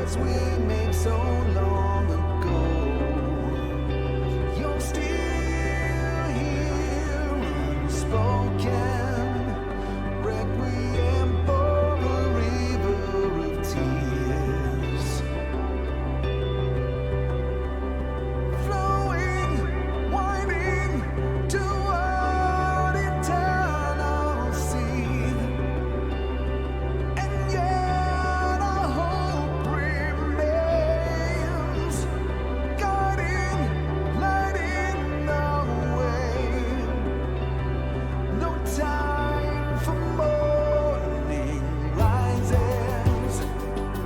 words we made so long ago. You're still here, unspoken. Requiem for a river of tears. Flowing, winding toward eternal sea. And yet our hope remains, guiding, lighting the way. No time for morning rises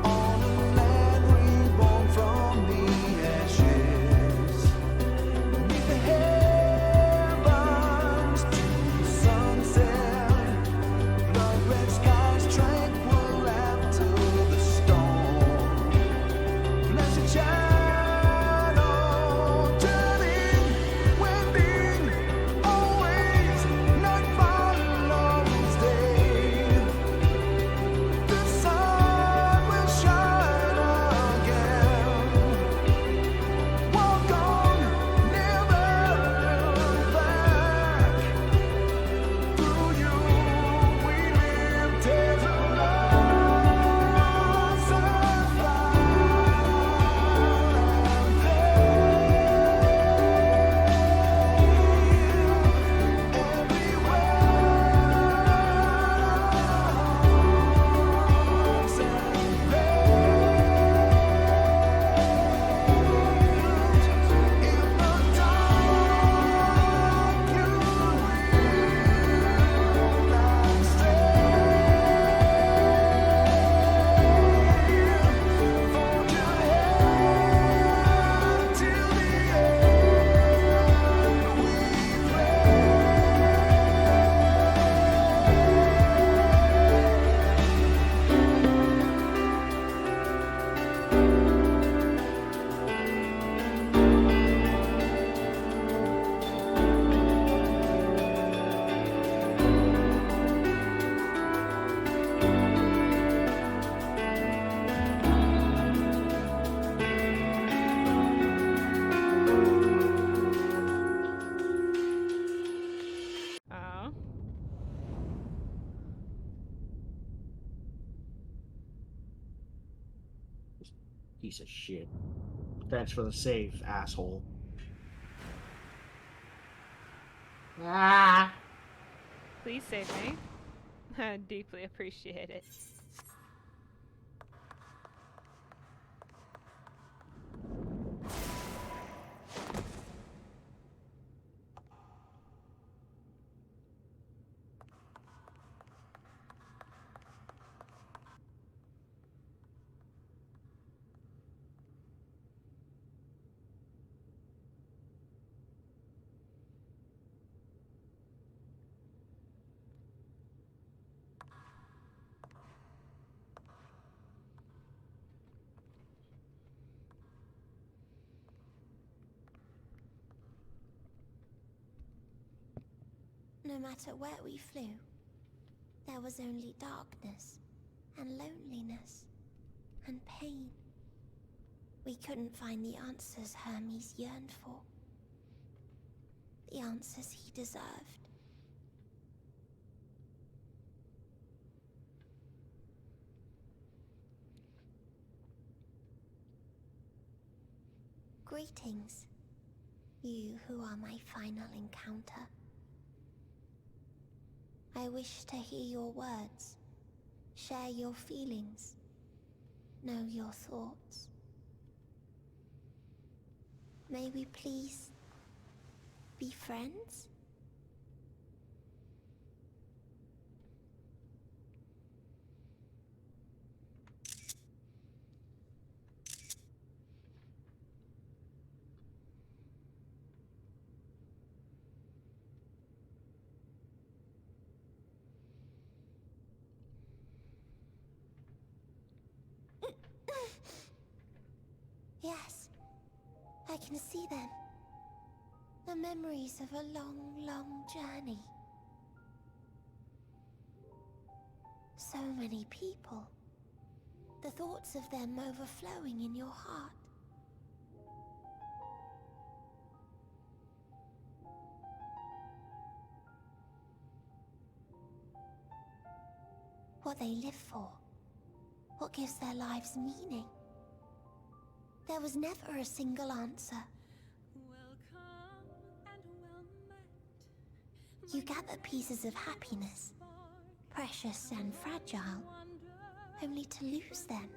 on a land reborn from the ashes. Beneath the heavens to the sunset, blood-red skies tranquil after the storm. Blessed shadow turning, wending, always night follows day. The sun will shine again. Walk on, never look back. Through you we live tales of love, sunflower and Oh. Piece of shit. Thanks for the save, asshole. Ah! Please save me. I deeply appreciate it. No matter where we flew, there was only darkness and loneliness and pain. We couldn't find the answers Hermes yearned for, the answers he deserved. Greetings, you who are my final encounter. I wish to hear your words, share your feelings, know your thoughts. May we please be friends? Yes, I can see them. The memories of a long, long journey. So many people. The thoughts of them overflowing in your heart. What they live for. What gives their lives meaning. There was never a single answer. You gather pieces of happiness, precious and fragile, only to lose them.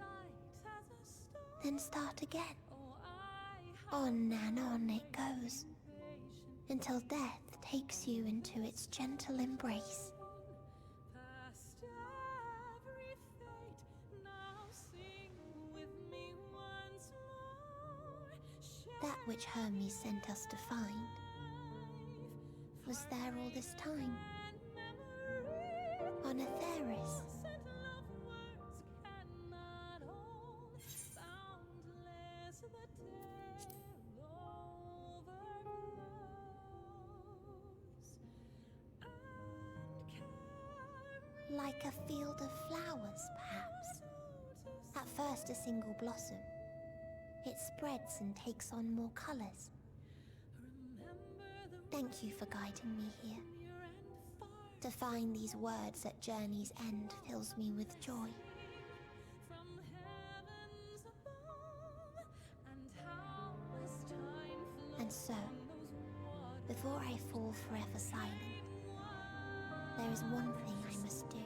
Then start again. On and on it goes, until death takes you into its gentle embrace. That which Hermes sent us to find was there all this time, on Atheris. Like a field of flowers, perhaps. At first a single blossom. It spreads and takes on more colors. Thank you for guiding me here. To find these words at journey's end fills me with joy. And so, before I fall forever silent, there is one thing I must do.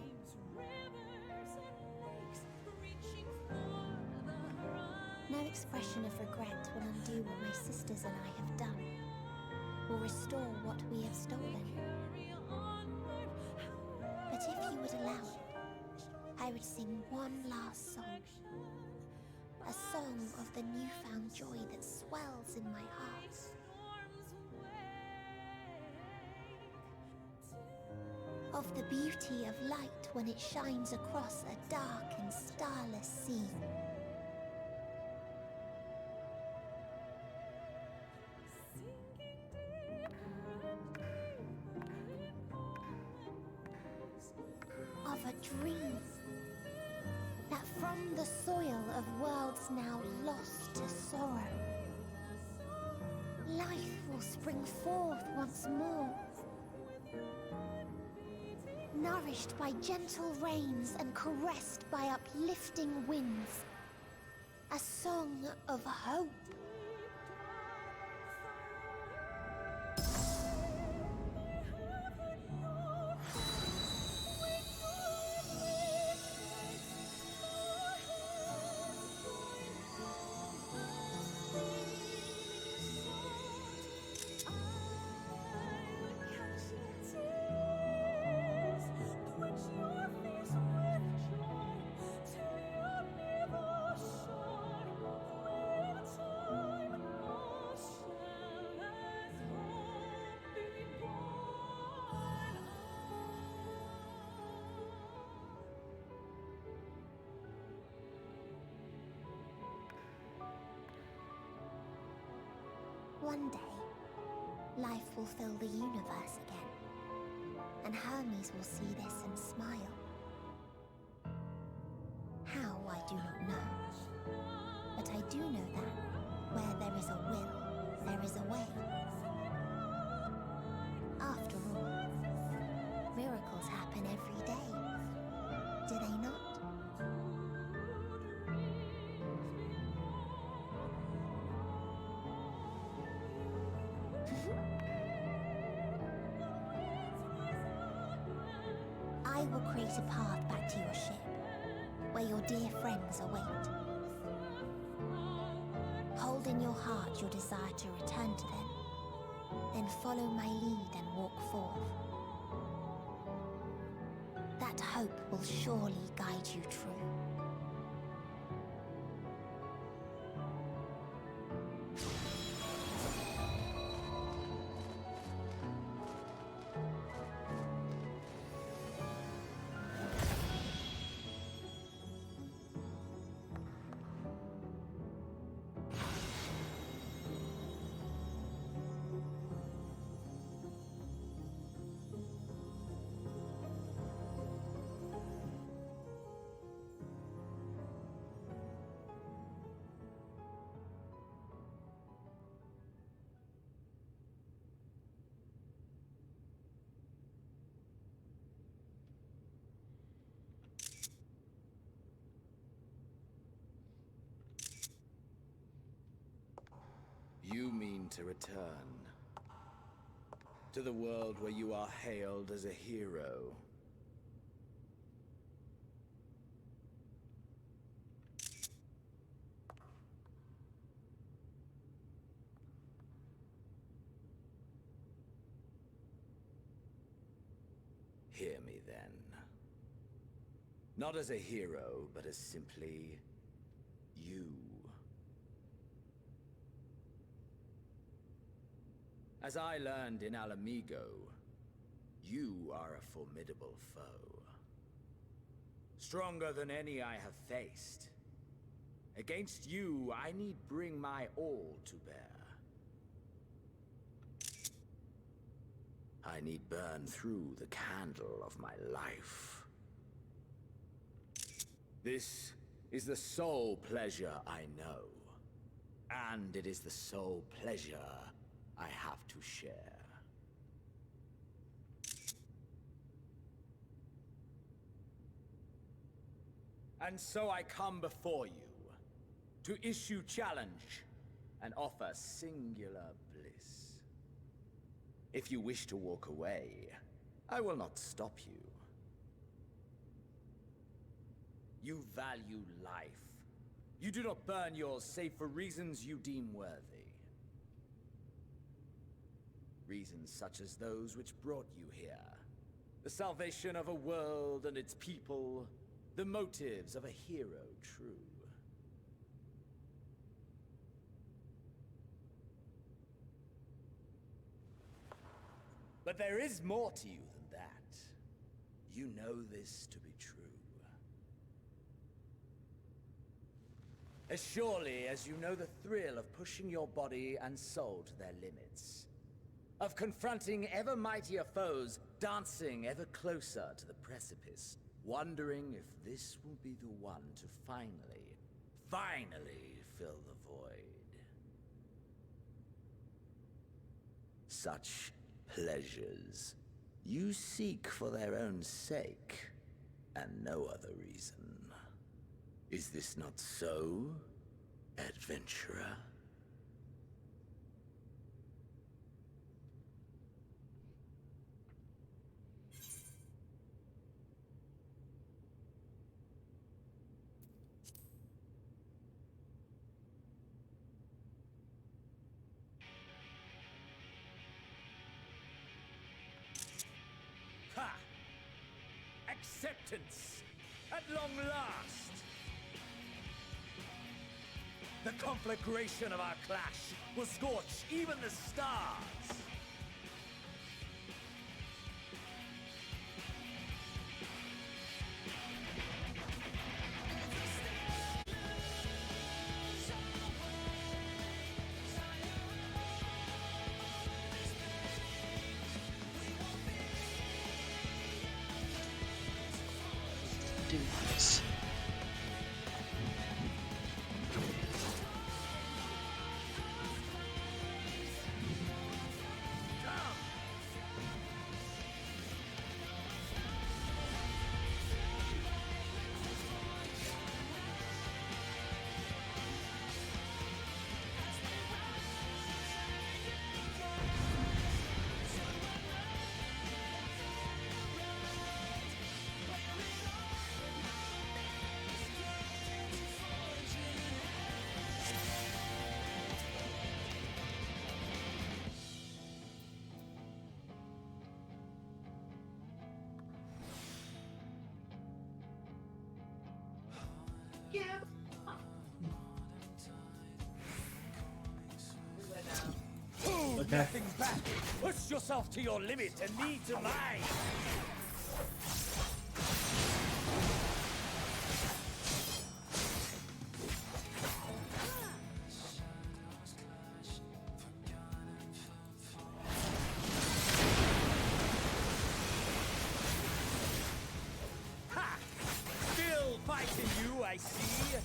No expression of regret will undo what my sisters and I have done, will restore what we have stolen. But if you would allow it, I would sing one last song. A song of the newfound joy that swells in my heart. Of the beauty of light when it shines across a dark and starless sea. Of a dream that from the soil of worlds now lost to sorrow, life will spring forth once more, nourished by gentle rains and caressed by uplifting winds. A song of hope. One day, life will fill the universe again, and Hermes will see this and smile. How, I do not know, but I do know that where there is a will, there is a way. After all, miracles happen every day, do they not? I will create a path back to your ship, where your dear friends await. Hold in your heart your desire to return to them, then follow my lead and walk forth. That hope will surely guide you true. You mean to return to the world where you are hailed as a hero. Hear me then. Not as a hero, but as simply you. As I learned in Alamigo, you are a formidable foe. Stronger than any I have faced. Against you, I need bring my all to bear. I need burn through the candle of my life. This is the sole pleasure I know. And it is the sole pleasure I have to share. And so I come before you to issue challenge and offer singular bliss. If you wish to walk away, I will not stop you. You value life. You do not burn yours save for reasons you deem worthy. Reasons such as those which brought you here. The salvation of a world and its people. The motives of a hero true. But there is more to you than that. You know this to be true. As surely as you know the thrill of pushing your body and soul to their limits. Of confronting ever mightier foes, dancing ever closer to the precipice, wondering if this will be the one to finally fill the void. Such pleasures you seek for their own sake, and no other reason. Is this not so, adventurer? Ha! Acceptance! At long last! The conflagration of our clash will scorch even the stars! Do this. Okay. Nothing back! Push yourself to your limit and me to mine! Ha! Still fighting you, I see!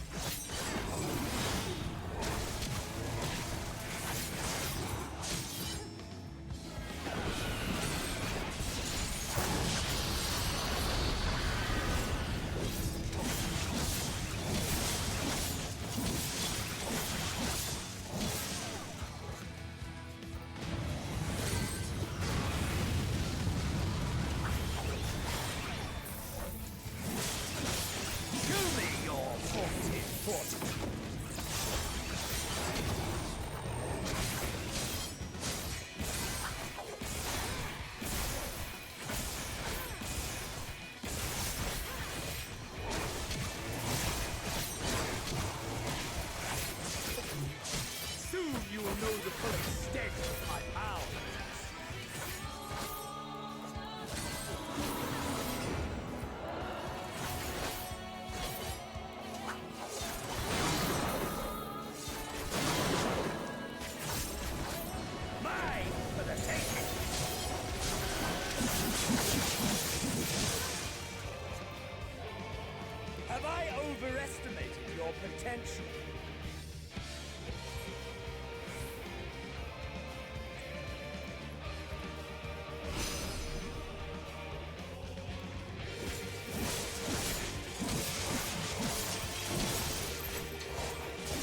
fortitude. Soon you will know the full extent of my power. Mine for the taking. Have I overestimated your potential?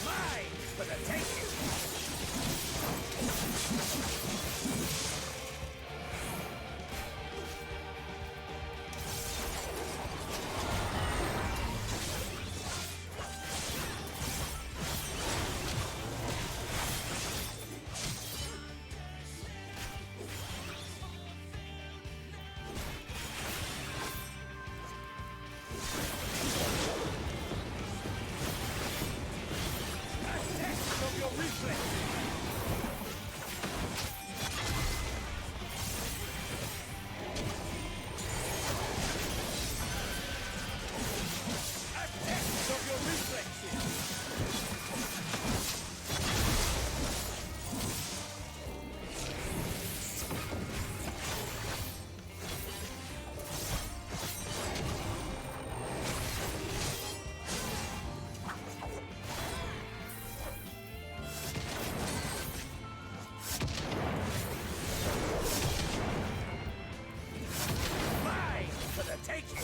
Mine for the taking. A test of your reflex. A test of your reflexes. Mine for the taking.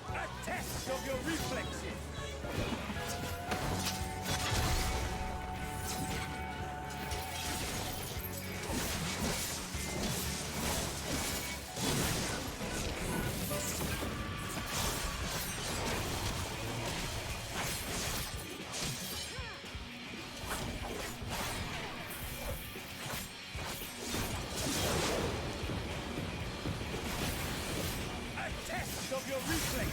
A test of your reflexes. A test of your reflexes.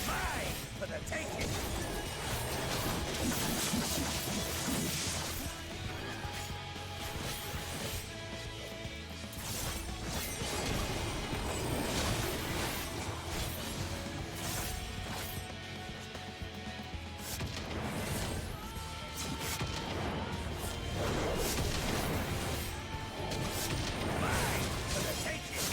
Mine for the taking. Mine for the taking.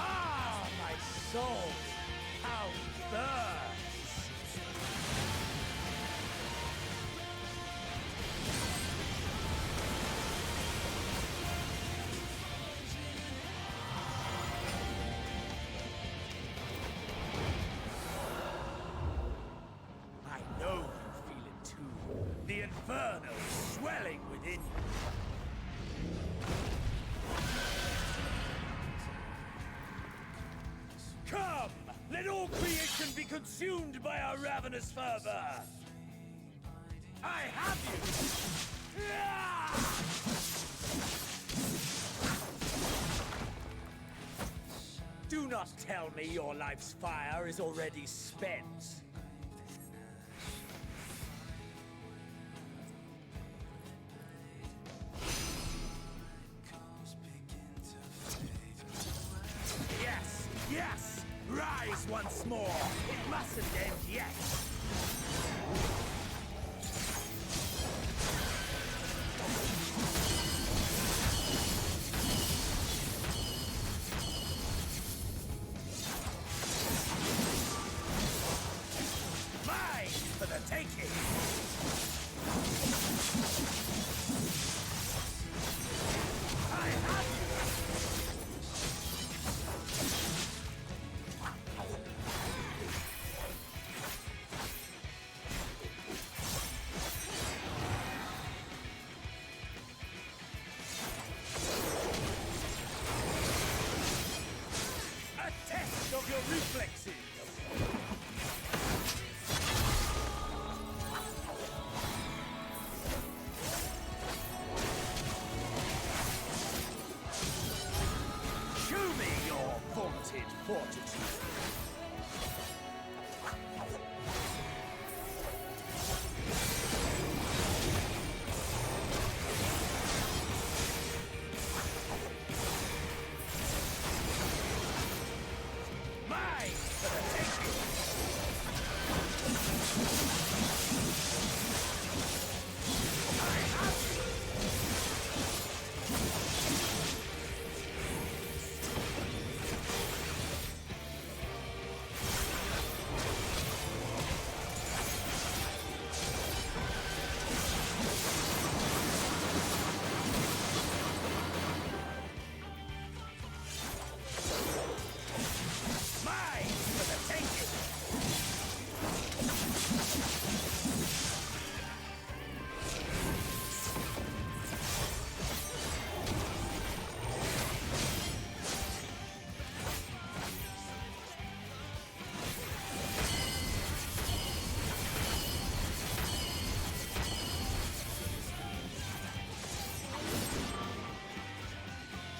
Ah, my soul! How it burns! I know you feel it too. The inferno swelling within you. Come! Let all creation be consumed by our ravenous fervor! I have you! Ah! Do not tell me your life's fire is already spent. doesn't end yet. Mine for the taking. I have you. A test of your reflexes. Show me your vaunted fortitude. Mine for the taking. I have you. Mine for the taking.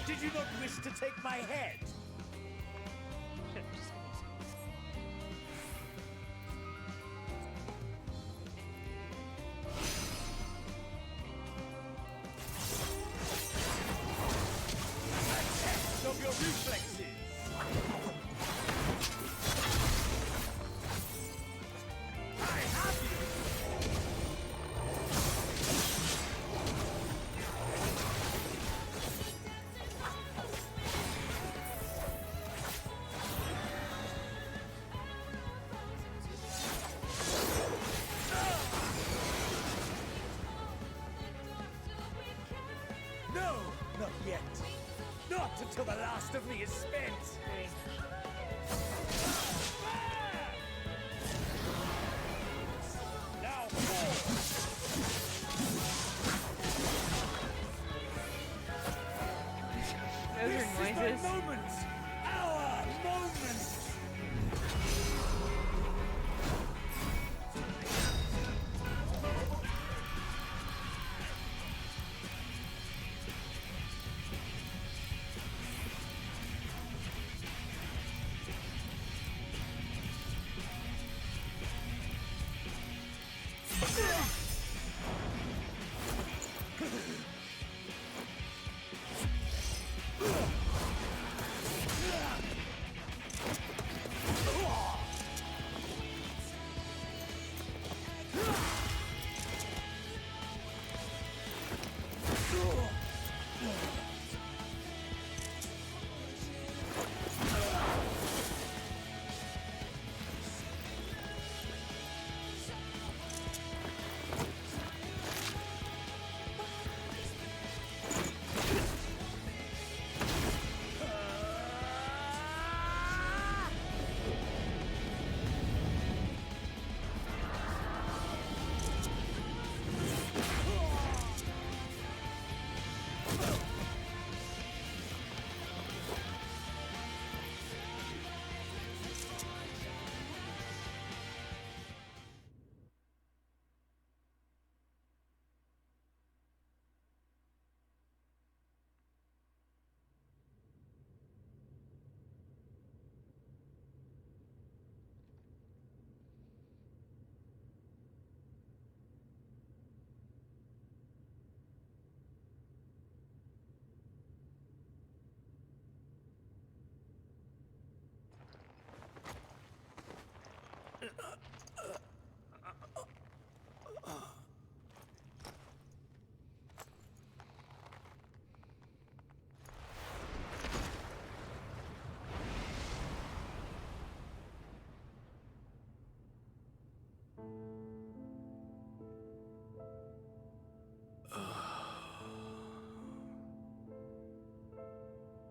Did you not wish to take my head? Should've just been easy. A test of your reflexes. I have you. No, not yet. Not until the last of me is spent. Three. Now four. Those This are is my noises. moment. Our moment.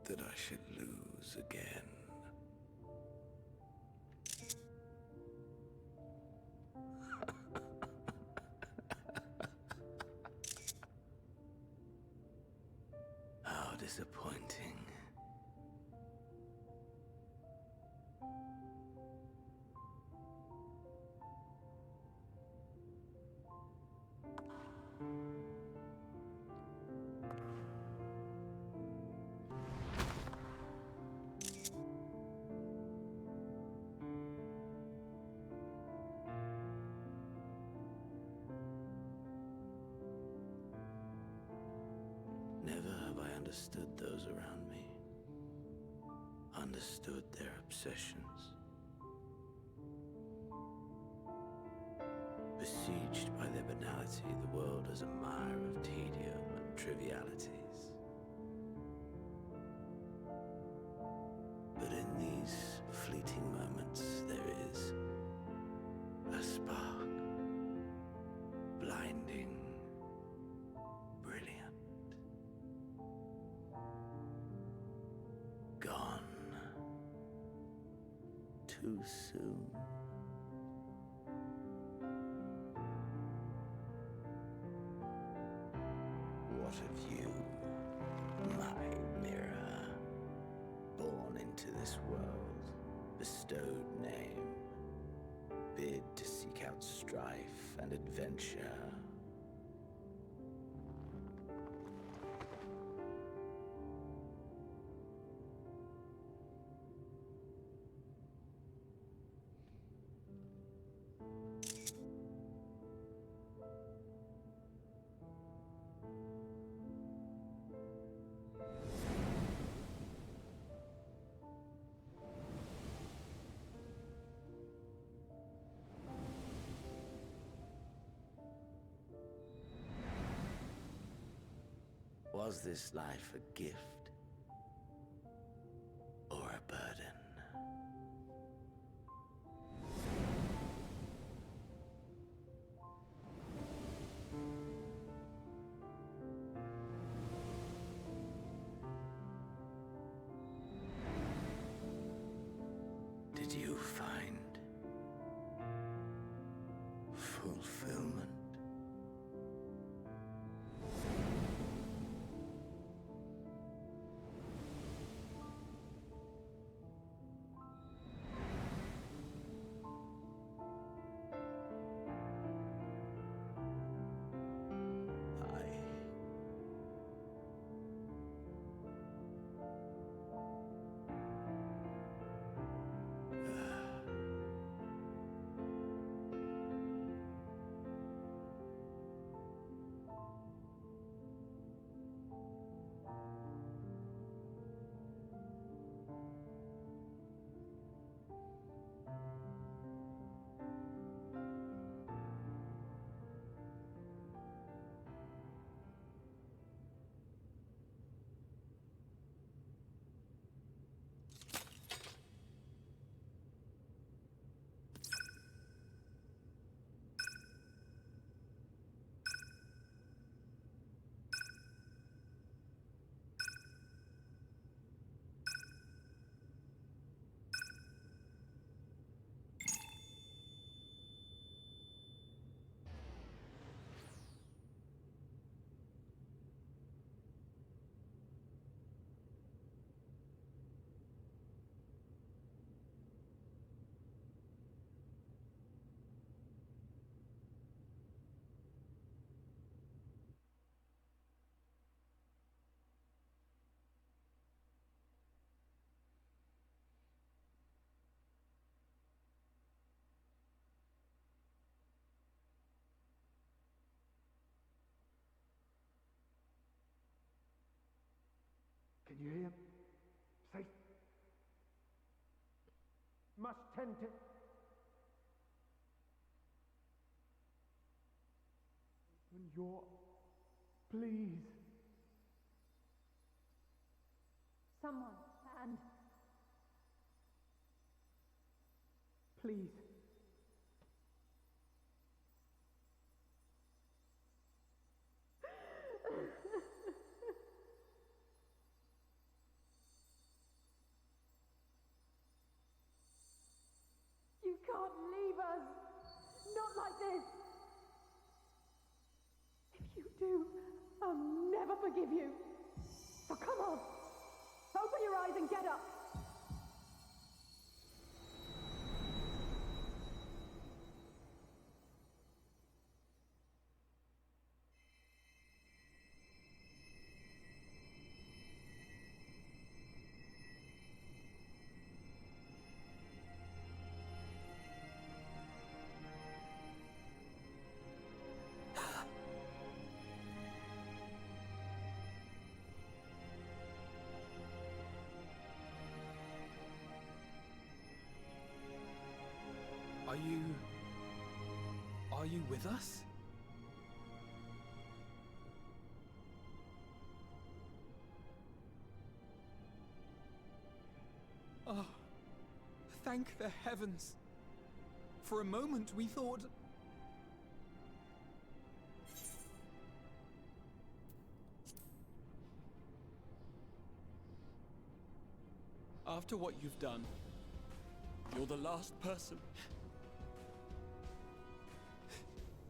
that I should lose again. How disappointing. Never have I understood those around me, understood their obsessions. Besieged by their banality, the world is a mire of tedium and trivialities. But in these fleeting moments, there is a spark, blinding, brilliant. Gone too soon. What of you, my mirror? Born into this world, bestowed name, bid to seek out strife and adventure. Was this life a gift or a burden? Did you find fulfillment? Can you hear? Safe. Much tempted. Open your... Please. Someone, and Please. not leave us! Not like this! If you do, I'll never forgive you. So come on! Open your eyes and get up! Are you with us? Oh, thank the heavens. For a moment we thought... After what you've done, you're the last person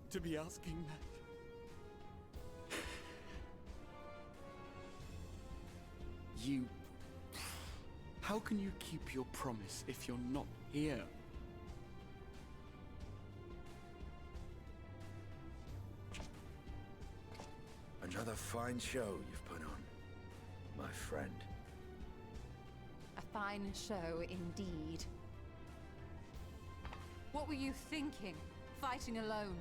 to be asking that. You... How can you keep your promise if you're not here? Another fine show you've put on, my friend. A fine show indeed. What were you thinking? Fighting alone?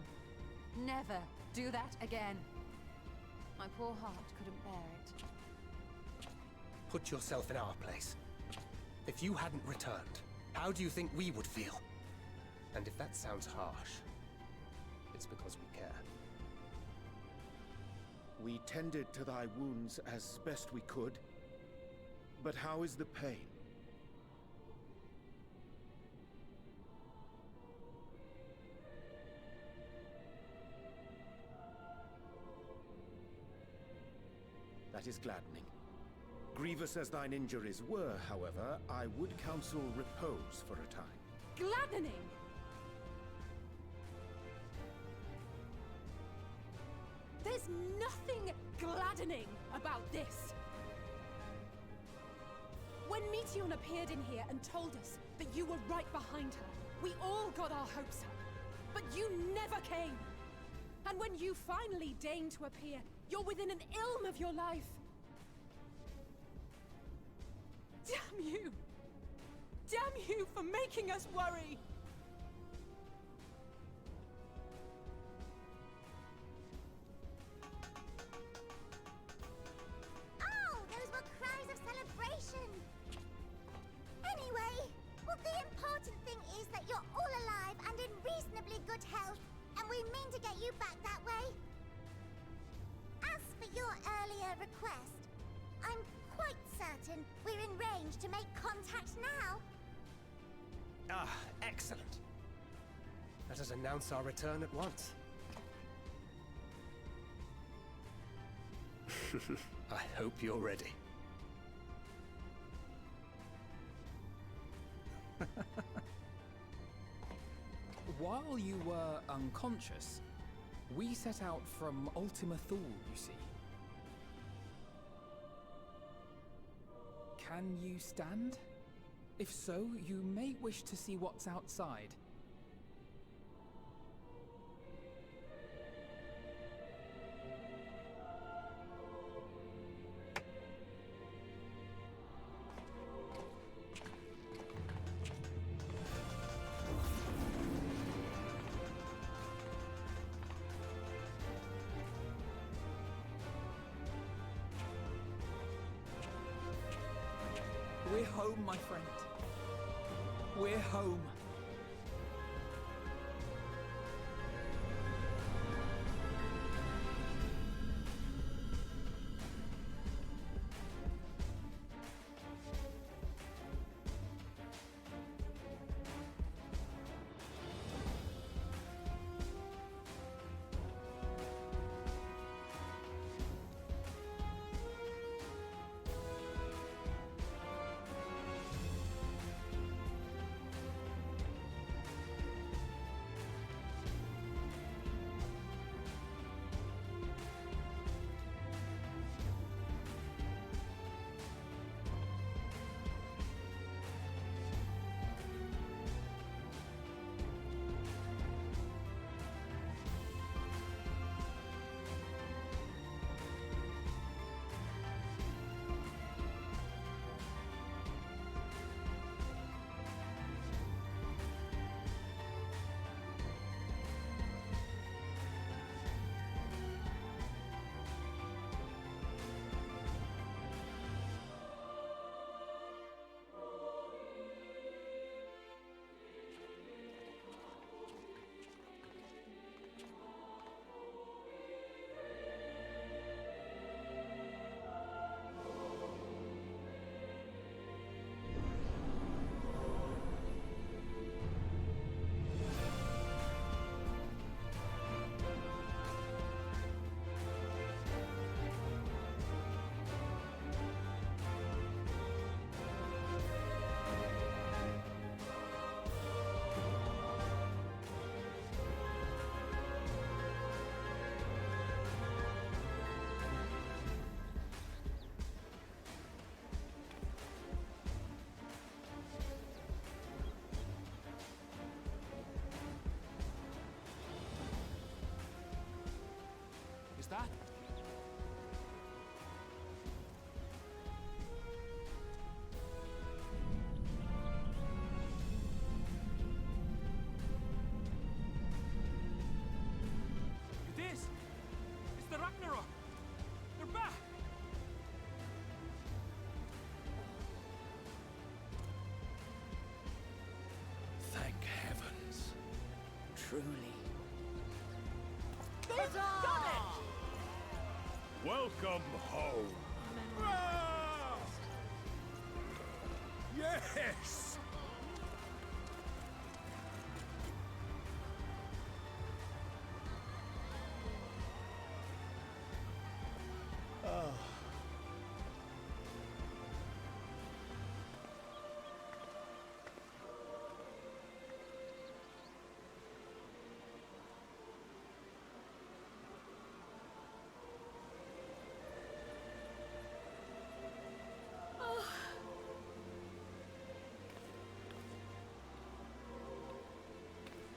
Never do that again. My poor heart couldn't bear it. Put yourself in our place. If you hadn't returned, how do you think we would feel? And if that sounds harsh, it's because we care. We tended to thy wounds as best we could. But how is the pain? That is gladdening. Grievous as thine injuries were, however, I would counsel repose for a time. Gladdening! There's nothing gladdening about this! When Meteon appeared in here and told us that you were right behind her, we all got our hopes up. But you never came! And when you finally deign to appear, you're within an ilm of your life! Damn you! Damn you for making us worry! Oh, those were cries of celebration! Anyway, well, the important thing is that you're all alive and in reasonably good health, and we mean to get you back that way. As for your earlier request, I'm quite certain we're in range to make contact now. Ah, excellent. Let us announce our return at once. I hope you're ready. While you were unconscious, we set out from Ultima Thule, you see. Can you stand? If so, you may wish to see what's outside. We're home, my friend. We're home. was that? It is! It's the Ragnarok! They're back! Thank heavens. Truly. They've done it! Welcome home. Ah! Yes! Ah.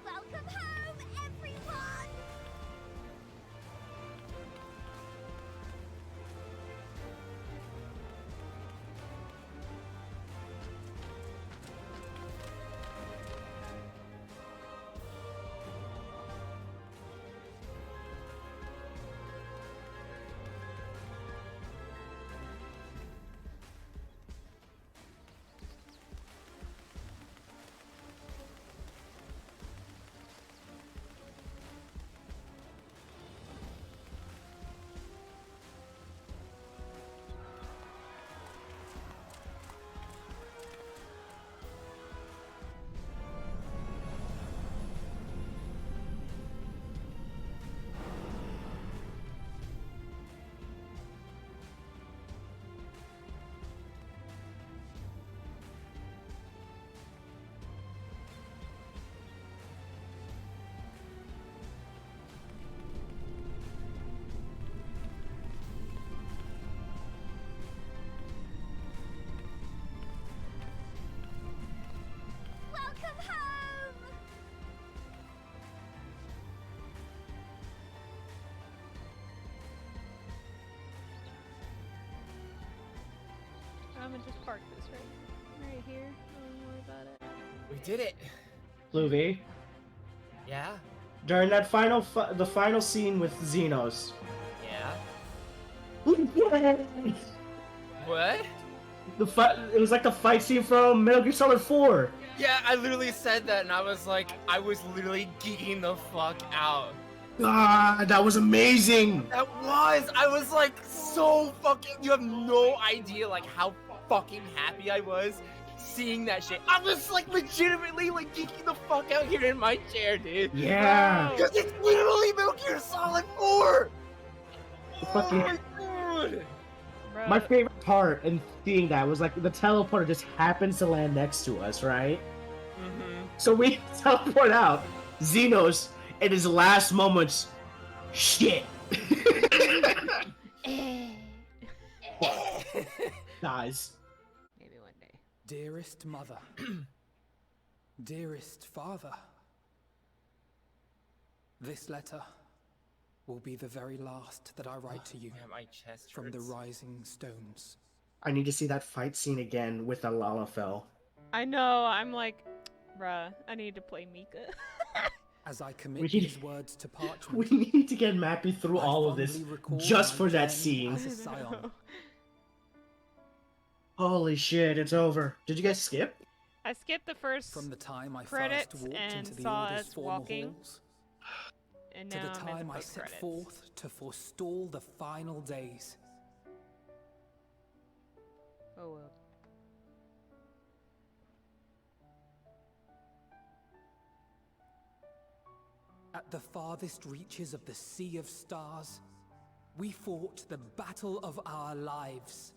Welcome home, everyone! Welcome home! I'm gonna just park this right here. Don't worry about it. We did it. Luvi, Yeah. during that the final scene with Xenos. Yeah. The What? fight. It was like the fight scene from Metal Gear Solid 4. Yeah, I literally said that, and I was literally geeking the fuck out. Ah, that was amazing. I was like so fucking. You have no idea like how fucking happy I was seeing that shit. I was like legitimately like geeking the fuck out here in my chair, dude. Yeah. Because it's literally Metal Gear Solid 4. Fucking. Dude. My favorite part in seeing that was like the teleporter just happens to land next to us, right? Mm-hmm. So we teleport out. Xenos, in his last moments, shit. Dies. Maybe one day. Dearest mother. Dearest father. This letter will be the very last that I write to you Man, my chest from the hurts. rising stones. I need to see that fight scene again with the Lalafell. I know, I'm like, bruh, I need to play Mika. As I We commit need- these words to parchment, We need to get Mappy through I all of this fondly recall just my for that journey scene. as a scion. Holy shit, it's over. Did you guys skip? I skipped the first From the time I credits first walked and into the saw Order's us former walking, halls, and to now the I'm in time the I set post-credits. forth to forestall the final days. Oh well. At the farthest reaches of the Sea of Stars, we fought the battle of our lives.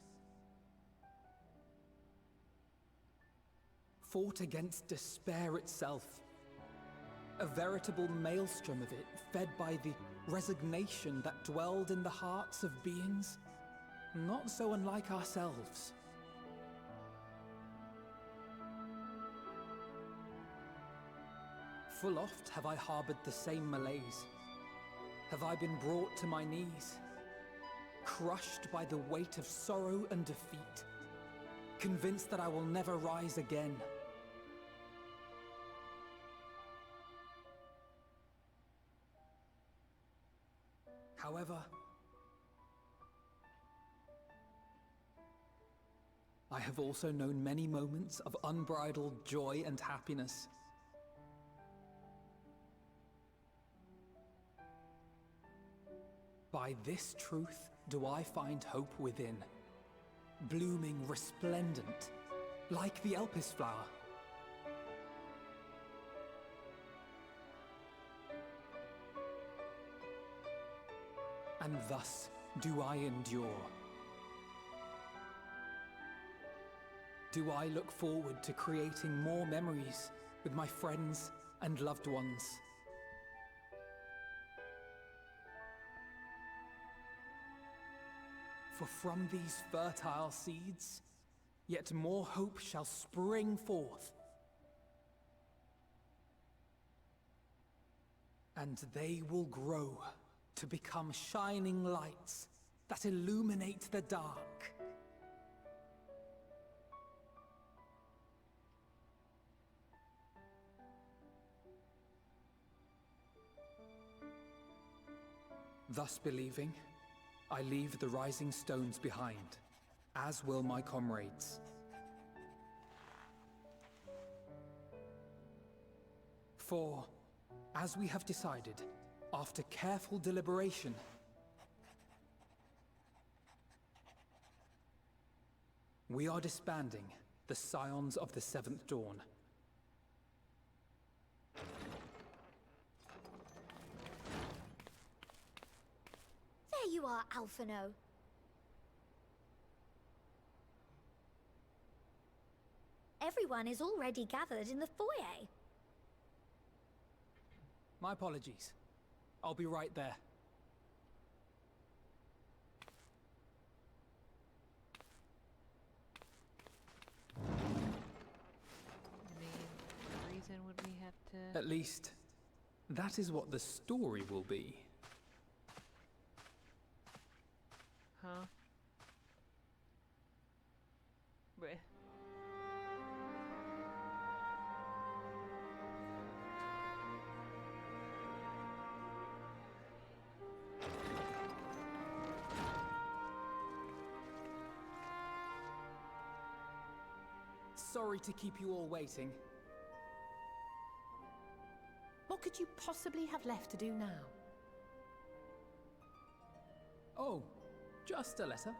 Fought against despair itself. A veritable maelstrom of it, fed by the resignation that dwelled in the hearts of beings not so unlike ourselves. Full oft have I harbored the same malaise, have I been brought to my knees, crushed by the weight of sorrow and defeat, convinced that I will never rise again. However, I have also known many moments of unbridled joy and happiness. By this truth do I find hope within, blooming resplendent, like the Elpis flower. And thus do I endure. Do I look forward to creating more memories with my friends and loved ones. For from these fertile seeds, yet more hope shall spring forth. And they will grow to become shining lights that illuminate the dark. Thus believing, I leave the rising stones behind, as will my comrades. For, as we have decided, after careful deliberation, we are disbanding the Scions of the Seventh Dawn. There you are, Alphino. Everyone is already gathered in the foyer. My apologies. I'll be right there. Any reason would we have to... At least, that is what the story will be. Huh? Wait. Sorry to keep you all waiting. What could you possibly have left to do now? Oh, just a letter.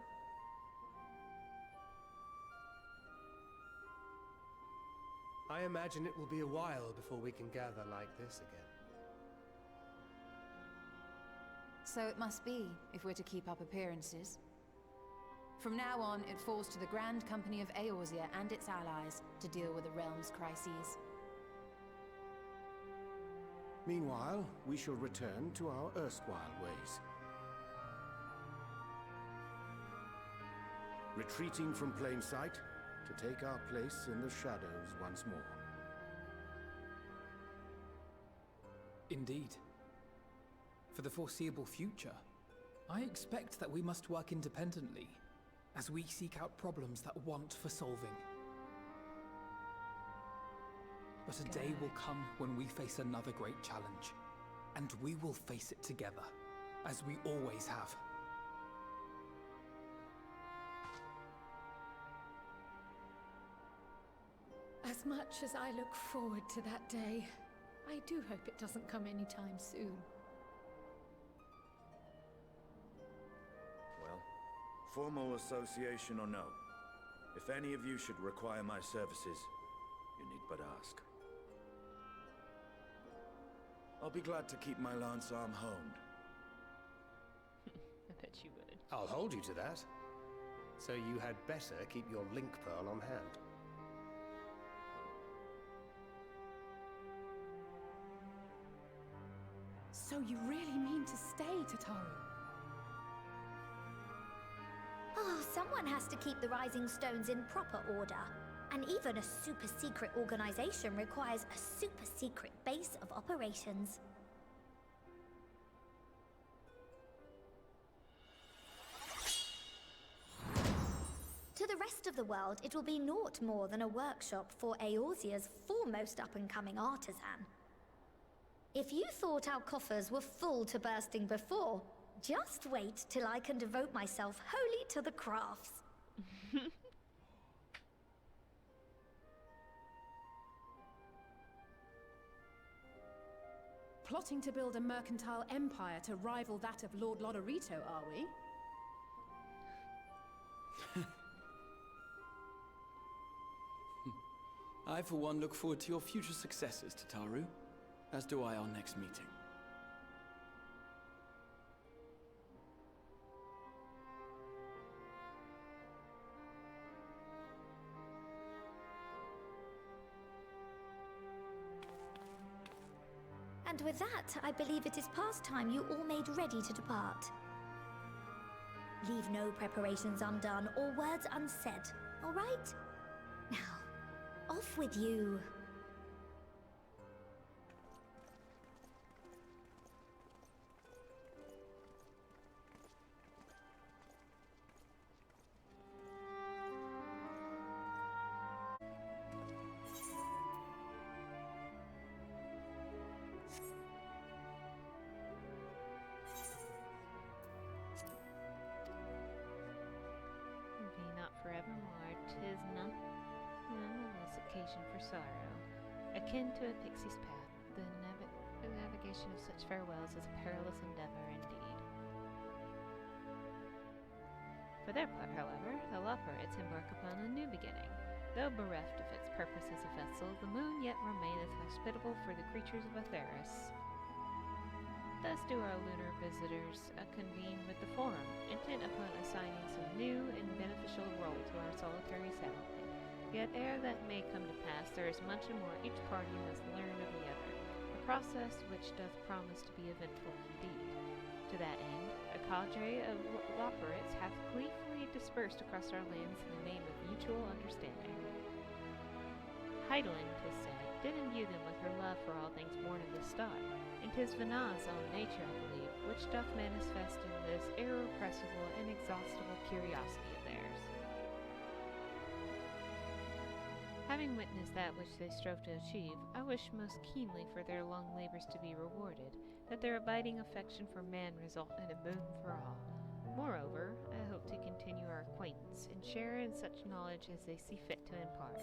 I imagine it will be a while before we can gather like this again. So it must be, if we're to keep up appearances. From now on, it falls to the Grand Company of Eorzea and its allies to deal with the realm's crises. Meanwhile, we shall return to our erstwhile ways. Retreating from plain sight to take our place in the shadows once more. Indeed. For the foreseeable future, I expect that we must work independently, as we seek out problems that want for solving. But a day will come when we face another great challenge, and we will face it together, as we always have. As much as I look forward to that day, I do hope it doesn't come anytime soon. Well, formal association or no, if any of you should require my services, you need but ask. I'll be glad to keep my lance arm honed. I bet you would. I'll hold you to that. So you had better keep your link pearl on hand. So you really mean to stay, Tataru? Oh, someone has to keep the Rising Stones in proper order. And even a super-secret organization requires a super-secret base of operations. rest of the world, it will be naught more than a workshop for Eorzea's foremost up-and-coming artisan. If you thought our coffers were full to bursting before, just wait till I can devote myself wholly to the crafts. Plotting to build a mercantile empire to rival that of Lord Lodorito, are we? I, for one, look forward to your future successes, Tataru. As do I our next meeting. And with that, I believe it is past time you all made ready to depart. Leave no preparations undone or words unsaid, all right? Now, off with you. Be not forevermore, 'tis nonetheless occasion for sorrow, akin to a pixie's path. The navigation of such farewells is a perilous endeavor indeed. For their part, however, the Loporrites embark upon a new beginning. Though bereft of its purpose as a vessel, the moon yet remaineth hospitable for the creatures of Atheris. Thus do our lunar visitors convene with the Forum, intent upon assigning some new and beneficial role to our solitary satellite. Yet ere that may come to pass, there is much more each party must learn of the other, a process which doth promise to be eventful indeed. To that end, a cadre of Loporrites hath gleefully dispersed across our lands in the name of mutual understanding. Heidelin, 'tis said, did imbue them with her love for all things born of the star, and 'tis Vana's own nature, I believe, which doth manifest in this irrepressible, inexhaustible curiosity of theirs. Having witnessed that which they strove to achieve, I wish most keenly for their long labors to be rewarded, that their abiding affection for man result in a boon for all. Moreover, I hope to continue our acquaintance, and share in such knowledge as they see fit to impart.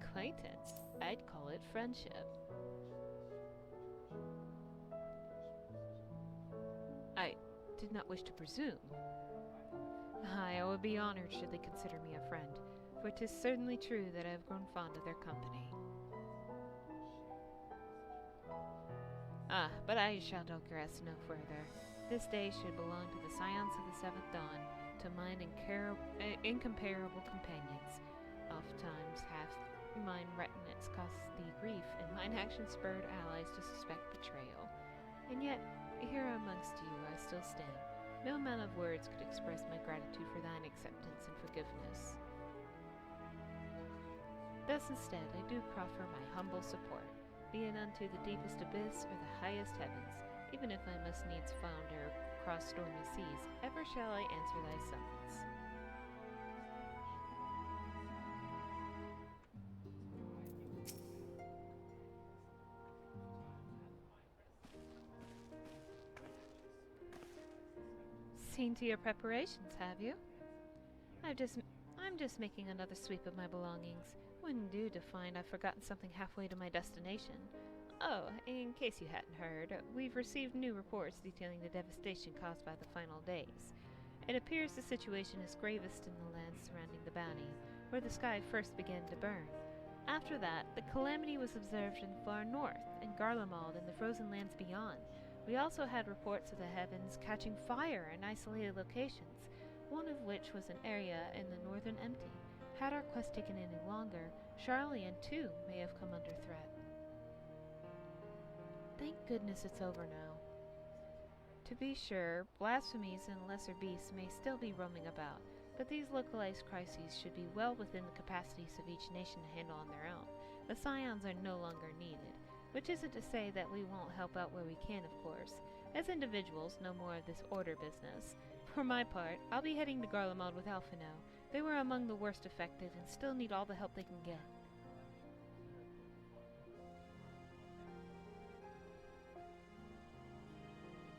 Acquaintance? I'd call it friendship. I did not wish to presume. I would be honored should they consider me a friend, for 'tis certainly true that I have grown fond of their company. But I shall digress no further. This day should belong to the scions of the seventh dawn, to mine incomparable companions. Oft-times hath mine retinence caused thee grief, and mine actions spurred allies to suspect betrayal. And yet, here amongst you I still stand. No amount of words could express my gratitude for thine acceptance and forgiveness. Thus instead I do proffer my humble support, be it unto the deepest abyss or the highest heavens. Even if I must needs flounder across stormy seas, ever shall I answer thy summons. Seen to your preparations, have you? I'm just making another sweep of my belongings. Wouldn't do to find I've forgotten something halfway to my destination. Oh, in case you hadn't heard, we've received new reports detailing the devastation caused by the final days. It appears the situation is gravest in the lands surrounding the bounty, where the sky first began to burn. After that, the calamity was observed in the far north, in Garlemald and the frozen lands beyond. We also had reports of the heavens catching fire in isolated locations, one of which was an area in the northern empty. Had our quest taken any longer, Charlian too may have come under threat. Thank goodness it's over now. To be sure, blasphemies and lesser beasts may still be roaming about, but these localized crises should be well within the capacities of each nation to handle on their own. The scions are no longer needed. Which isn't to say that we won't help out where we can, of course. As individuals, no more of this order business. For my part, I'll be heading to Garlemald with Alphino. They were among the worst affected and still need all the help they can get.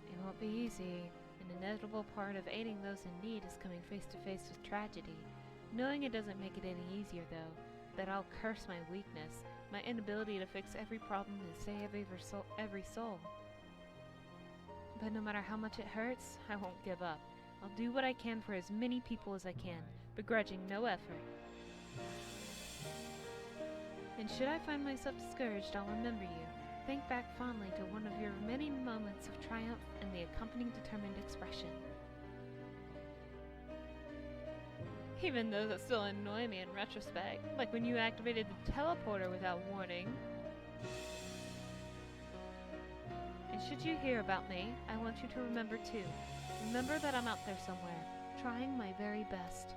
It won't be easy. An inevitable part of aiding those in need is coming face to face with tragedy. Knowing it doesn't make it any easier, though, that I'll curse my weakness, my inability to fix every problem and save every soul. But no matter how much it hurts, I won't give up. I'll do what I can for as many people as I can, begrudging no effort. And should I find myself discouraged, I'll remember you. Think back fondly to one of your many moments of triumph and the accompanying determined expression. Even those that still annoy me in retrospect, like when you activated the teleporter without warning. And should you hear about me, I want you to remember too. Remember that I'm out there somewhere, trying my very best.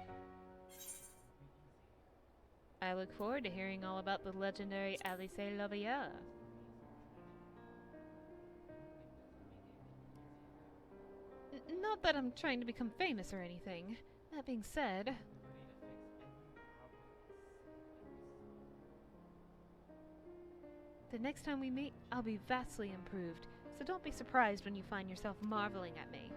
I look forward to hearing all about the legendary Alice Labiera. Not that I'm trying to become famous or anything. That being said, the next time we meet, I'll be vastly improved, so don't be surprised when you find yourself marveling at me.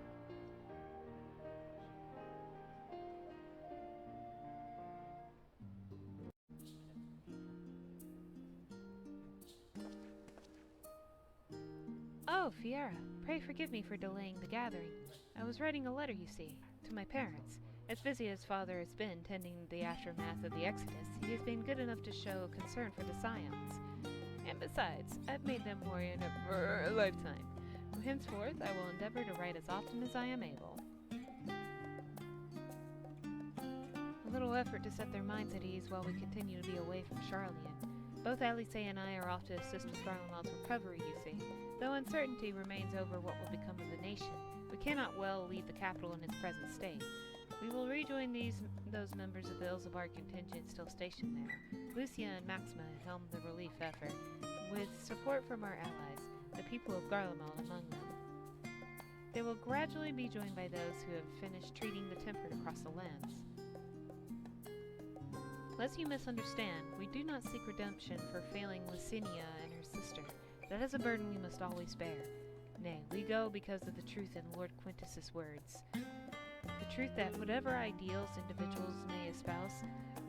Oh, Fiera, pray forgive me for delaying the gathering. I was writing a letter, you see, to my parents. As busy as Father has been tending the aftermath of the Exodus, he has been good enough to show concern for the Scions. And besides, I've made them worry enough for a lifetime. From henceforth, I will endeavor to write as often as I am able. A little effort to set their minds at ease while we continue to be away from Charlian. Both Alice and I are off to assist with Garlemald's recovery, you see. Though uncertainty remains over what will become of the nation, we cannot well leave the capital in its present state. We will rejoin those members of the Ilzabar contingent still stationed there. Lucia and Maxima helm the relief effort, with support from our allies, the people of Garlemald among them. They will gradually be joined by those who have finished treating the tempered across the lands. Lest you misunderstand, we do not seek redemption for failing Licinia and her sister. That is a burden we must always bear. Nay, we go because of the truth in Lord Quintus's words. The truth that whatever ideals individuals may espouse,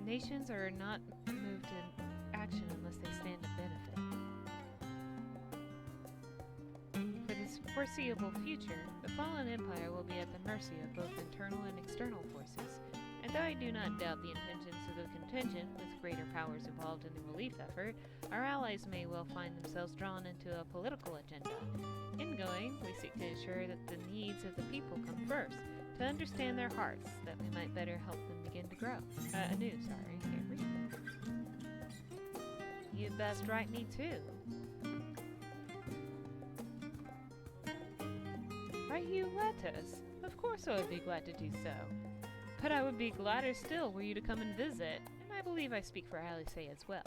nations are not moved to action unless they stand to benefit. For this foreseeable future, the fallen empire will be at the mercy of both internal and external forces, and though I do not doubt the intentions of the contingent, with greater powers involved in the relief effort, our allies may well find themselves drawn into a political agenda. In going, we seek to ensure that the needs of the people come first, to understand their hearts, that we might better help them begin to grow. Anew, sorry, can't read. You'd best write me too. Write you letters? Of course I would be glad to do so. But I would be gladder still were you to come and visit, and I believe I speak for Alice as well.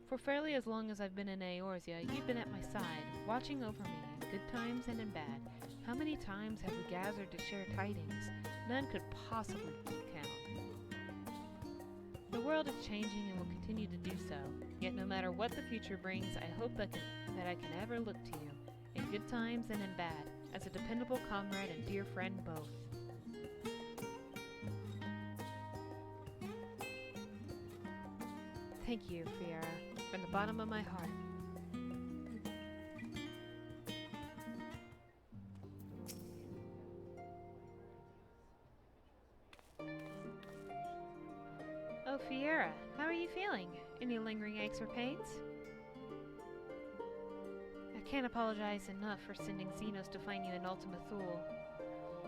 For fairly as long as I've been in Eorzea, you've been at my side, watching over me in good times and in bad. How many times have we gathered to share tidings? None could possibly count. The world is changing and will continue to do so, yet no matter what the future brings, I hope that I can ever look to you, in good times and in bad, as a dependable comrade and dear friend both. Thank you, Fiera, from the bottom of my heart. Oh, Fiera, how are you feeling? Any lingering aches or pains? I can't apologize enough for sending Xenos to find you in Ultima Thule.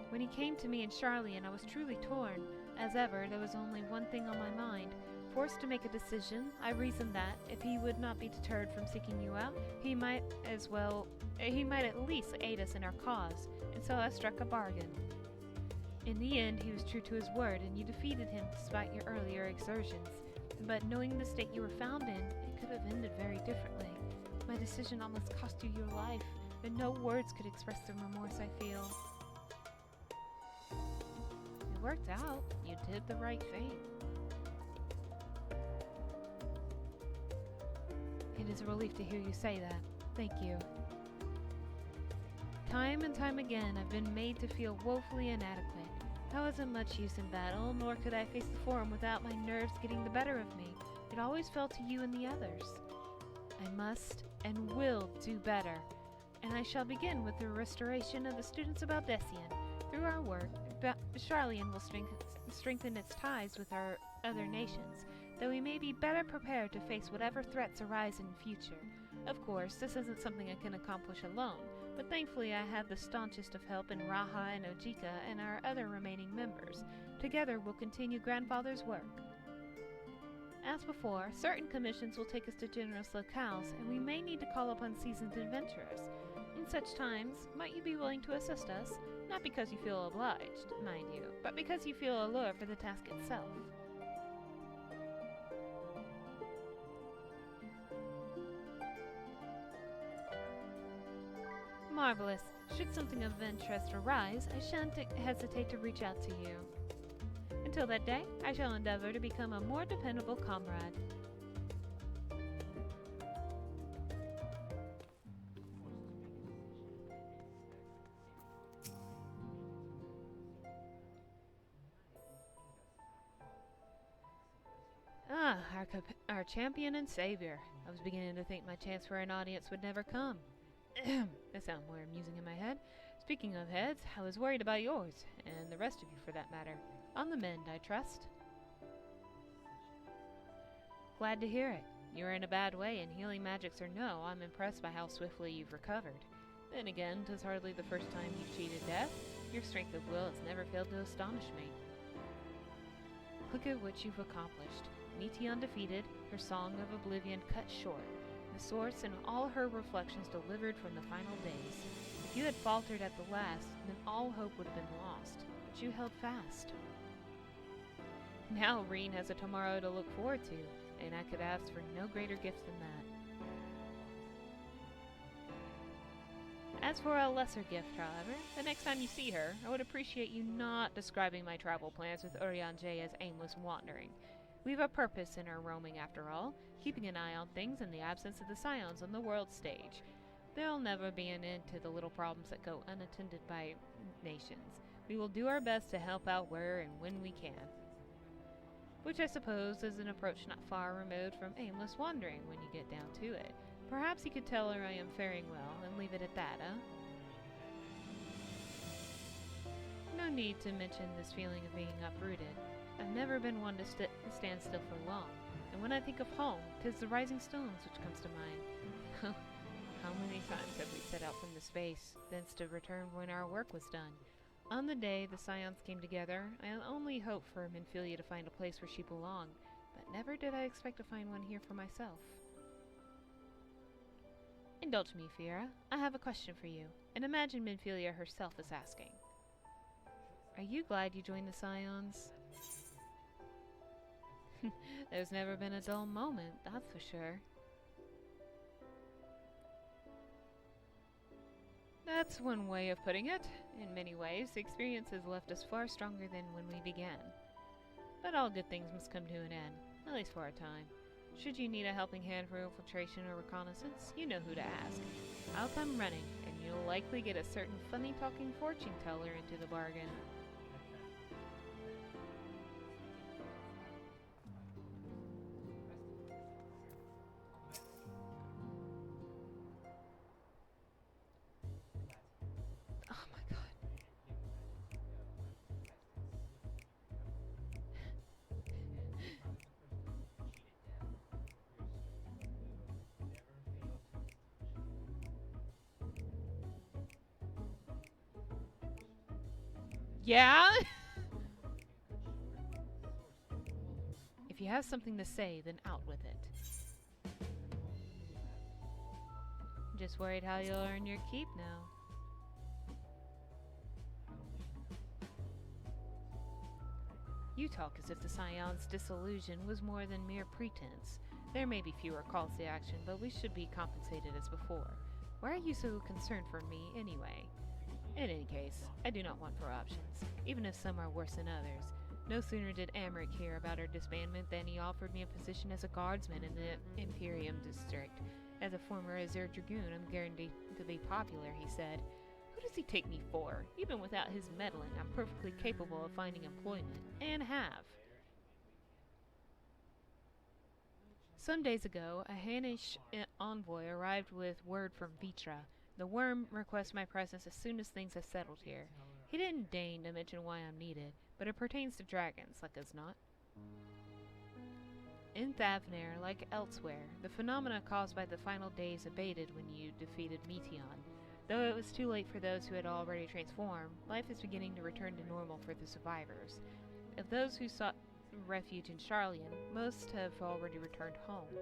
When he came to me in Charlian, I was truly torn. As ever, there was only one thing on my mind. Forced to make a decision, I reasoned that, if he would not be deterred from seeking you out, he might at least aid us in our cause, and so I struck a bargain. In the end, he was true to his word, and you defeated him despite your earlier exertions. But knowing the state you were found in, it could have ended very differently. My decision almost cost you your life, and no words could express the remorse I feel. worked out. You did the right thing. It is a relief to hear you say that. Thank you. Time and time again, I've been made to feel woefully inadequate. I wasn't much use in battle, nor could I face the Forum without my nerves getting the better of me. It always fell to you and the others. I must and will do better, and I shall begin with the restoration of the students of Baldessian. Through our work, Charlian will strengthen its ties with our other nations, that we may be better prepared to face whatever threats arise in future. Of course, this isn't something I can accomplish alone, but thankfully I have the staunchest of help in Raha and Ojika and our other remaining members. Together we'll continue Grandfather's work. As before, certain commissions will take us to generous locales, and we may need to call upon seasoned adventurers. In such times, might you be willing to assist us? Not because you feel obliged, mind you, but because you feel allure for the task itself. Marvelous. Should something of interest arise, I shan't hesitate to reach out to you. Until that day, I shall endeavor to become a more dependable comrade. Ah, our champion and savior. I was beginning to think my chance for an audience would never come. That sounds more amusing in my head. Speaking of heads, I was worried about yours, and the rest of you for that matter. On the mend, I trust. Glad to hear it. You're in a bad way, and healing magics or no, I'm impressed by how swiftly you've recovered. Then again, 'tis hardly the first time you've cheated death. Your strength of will has never failed to astonish me. Look at what you've accomplished. Niti undefeated, her song of oblivion cut short, the source and all her reflections delivered from the final days. If you had faltered at the last, then all hope would have been lost, but you held fast. Now Reen has a tomorrow to look forward to, and I could ask for no greater gift than that. As for a lesser gift, however, the next time you see her, I would appreciate you not describing my travel plans with Urianger as aimless wandering. We've a purpose in our roaming after all, keeping an eye on things in the absence of the scions on the world stage. There'll never be an end to the little problems that go unattended by nations. We will do our best to help out where and when we can. Which I suppose is an approach not far removed from aimless wandering when you get down to it. Perhaps you could tell her I am faring well and leave it at that, eh? No need to mention this feeling of being uprooted. I've never been one to stand still for long, and when I think of home, 'tis the rising stones which comes to mind. How many times have we set out from the space, thence to return when our work was done? On the day the scions came together, I only hoped for Minfilia to find a place where she belonged, but never did I expect to find one here for myself. Indulge me, Fira. I have a question for you, and imagine Minfilia herself is asking. Are you glad you joined the Scions? There's never been a dull moment, that's for sure. That's one way of putting it. In many ways, the experience has left us far stronger than when we began. But all good things must come to an end, at least for a time. Should you need a helping hand for infiltration or reconnaissance, you know who to ask. I'll come running, and you'll likely get a certain funny-talking fortune teller into the bargain. Yeah? If you have something to say, then out with it. Just worried how you'll earn your keep now. You talk as if the Scion's disillusion was more than mere pretense. There may be fewer calls to action, but we should be compensated as before. Why are you so concerned for me, anyway? In any case, I do not want for options, even if some are worse than others. No sooner did Amric hear about our disbandment than he offered me a position as a guardsman in the Imperium district. As a former Azure Dragoon, I'm guaranteed to be popular, he said. Who does he take me for? Even without his meddling, I'm perfectly capable of finding employment, and have. Some days ago, a Hainish envoy arrived with word from Vitra. The worm requests my presence as soon as things have settled here. He didn't deign to mention why I'm needed, but it pertains to dragons, like as not. In Thavnair, like elsewhere, the phenomena caused by the final days abated when you defeated Meteon. Though it was too late for those who had already transformed, life is beginning to return to normal for the survivors. Of those who sought refuge in Charlian, most have already returned home,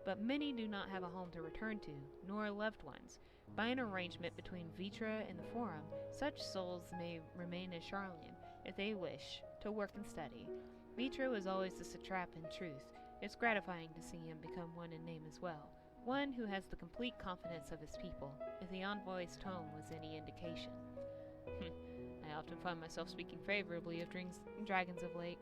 but many do not have a home to return to, nor loved ones. By an arrangement between Vitra and the Forum, such souls may remain in Charlian, if they wish, to work and study. Vitra was always the satrap in truth. It's gratifying to see him become one in name as well, one who has the complete confidence of his people, if the envoy's tone was any indication. I often find myself speaking favorably of dragons of late.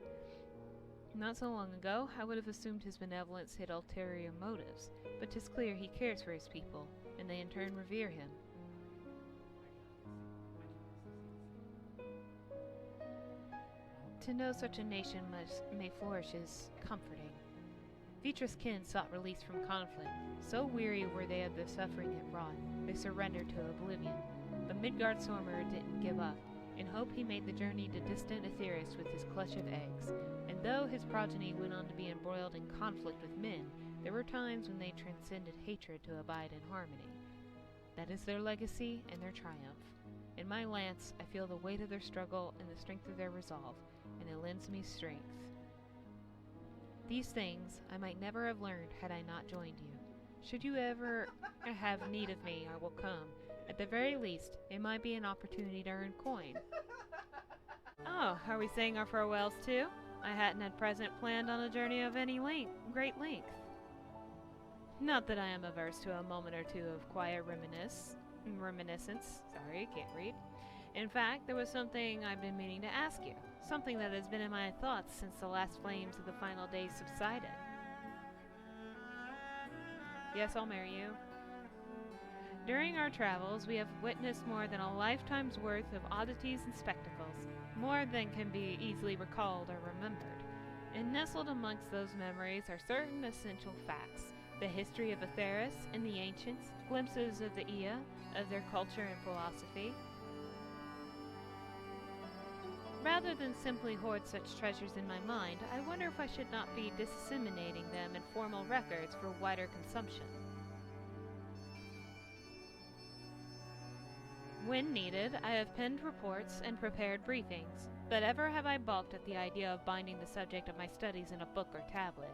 Not so long ago, I would have assumed his benevolence had ulterior motives, but 'tis clear he cares for his people, and they in turn revere him. To know such a nation may flourish is comforting. Vitra's kin sought release from conflict. So weary were they of the suffering it brought, they surrendered to oblivion. But Midgard Sormer didn't give up. In hope he made the journey to distant Aetheris with his clutch of eggs, and though his progeny went on to be embroiled in conflict with men, there were times when they transcended hatred to abide in harmony. That is their legacy and their triumph. In my lance, I feel the weight of their struggle and the strength of their resolve, and it lends me strength. These things I might never have learned had I not joined you. Should you ever have need of me, I will come. At the very least, it might be an opportunity to earn coin. Oh, are we saying our farewells too? I hadn't at present planned on a journey of any great length. Not that I am averse to a moment or two of quiet reminiscence. Sorry, can't read. In fact, there was something I've been meaning to ask you. Something that has been in my thoughts since the last flames of the final days subsided. Yes, I'll marry you. During our travels, we have witnessed more than a lifetime's worth of oddities and spectacles, more than can be easily recalled or remembered. And nestled amongst those memories are certain essential facts: the history of Aetheris and the ancients, glimpses of the Ea, of their culture and philosophy. Rather than simply hoard such treasures in my mind, I wonder if I should not be disseminating them in formal records for wider consumption. When needed, I have penned reports and prepared briefings, but ever have I balked at the idea of binding the subject of my studies in a book or tablet.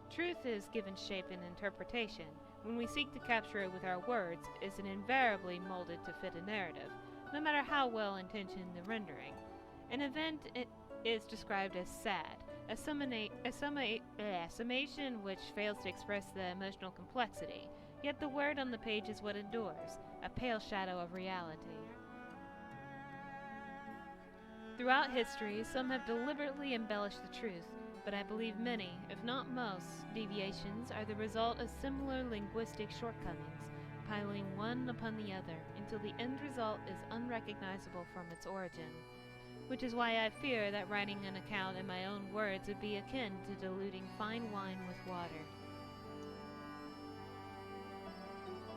Truth is given shape and interpretation. When we seek to capture it with our words, is it invariably molded to fit a narrative, no matter how well-intentioned the rendering. An event is described as sad, a summation which fails to express the emotional complexity, yet the word on the page is what endures, a pale shadow of reality. Throughout history, some have deliberately embellished the truth, but I believe many, if not most, deviations are the result of similar linguistic shortcomings, piling one upon the other until the end result is unrecognizable from its origin. Which is why I fear that writing an account in my own words would be akin to diluting fine wine with water.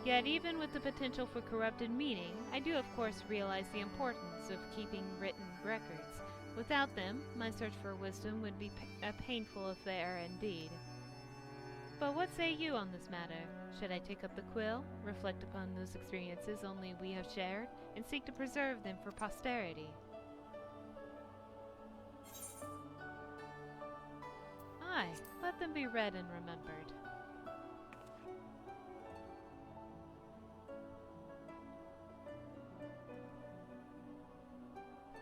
Yet even with the potential for corrupted meaning, I do of course realize the importance of keeping written records. Without them, my search for wisdom would be a painful affair indeed. But what say you on this matter? Should I take up the quill, reflect upon those experiences only we have shared, and seek to preserve them for posterity? Aye, let them be read and remembered.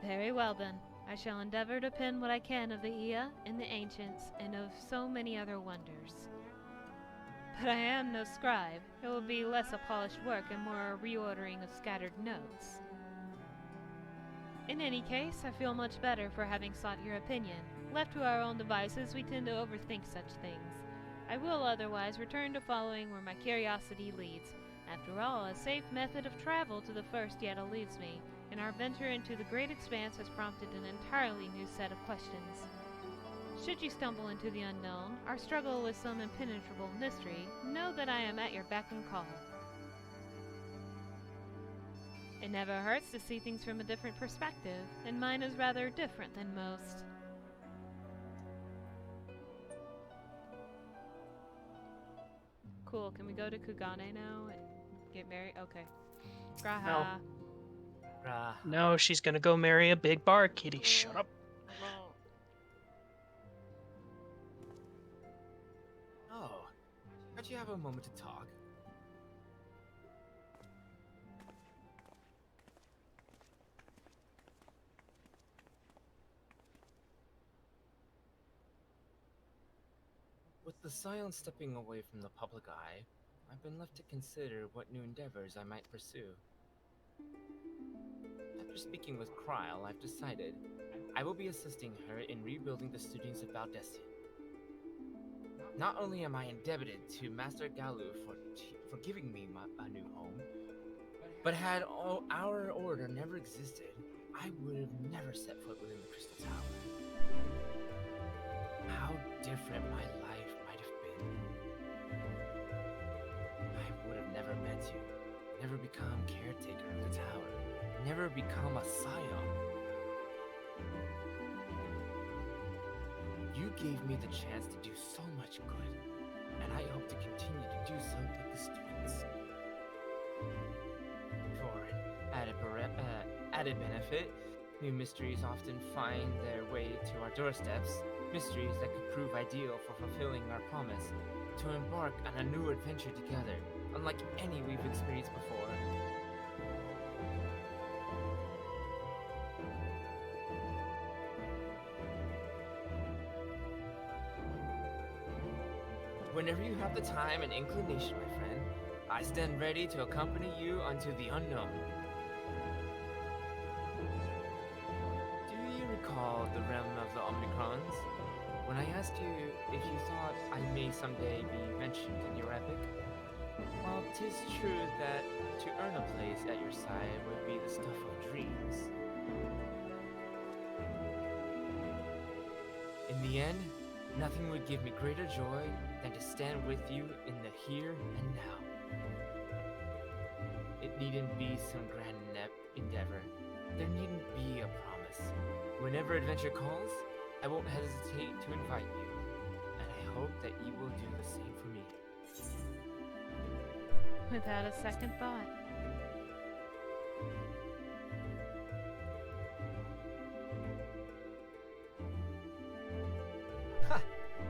Very well then. I shall endeavor to pen what I can of the Ea and the ancients, and of so many other wonders. But I am no scribe. It will be less a polished work and more a reordering of scattered notes. In any case, I feel much better for having sought your opinion. Left to our own devices, we tend to overthink such things. I will otherwise return to following where my curiosity leads. After all, a safe method of travel to the first yet eludes me, and our venture into the great expanse has prompted an entirely new set of questions. Should you stumble into the unknown, or struggle with some impenetrable mystery, know that I am at your beck and call. It never hurts to see things from a different perspective, and mine is rather different than most. Cool, can we go to Kugane now and get married? Okay. Graha. No, she's gonna go marry a big bar kitty. Shut up. Oh, can't you have a moment to talk? With the Scion stepping away from the public eye, I've been left to consider what new endeavors I might pursue. After speaking with Kryl, I've decided I will be assisting her in rebuilding the students of Valdesian. Not only am I indebted to Master Galu for giving me a new home, but had our order never existed, I would have never set foot within the Crystal Tower. How different my life might have been. I would have never met you, never become caretaker of the tower, never become a Scion. You gave me the chance to do so much good, and I hope to continue to do so with the students. For an added benefit, new mysteries often find their way to our doorsteps, mysteries that could prove ideal for fulfilling our promise to embark on a new adventure together, unlike any we've experienced before. Whenever you have the time and inclination, my friend, I stand ready to accompany you unto the unknown. Do you recall the realm of the Omnicrons? When I asked you if you thought I may someday be mentioned in your epic? Well, 'tis true that to earn a place at your side would be the stuff of dreams. In the end, nothing would give me greater joy than to stand with you in the here and now. It needn't be some grand endeavor. There needn't be a promise. Whenever adventure calls, I won't hesitate to invite you, and I hope that you will do the same for me. Without a second thought.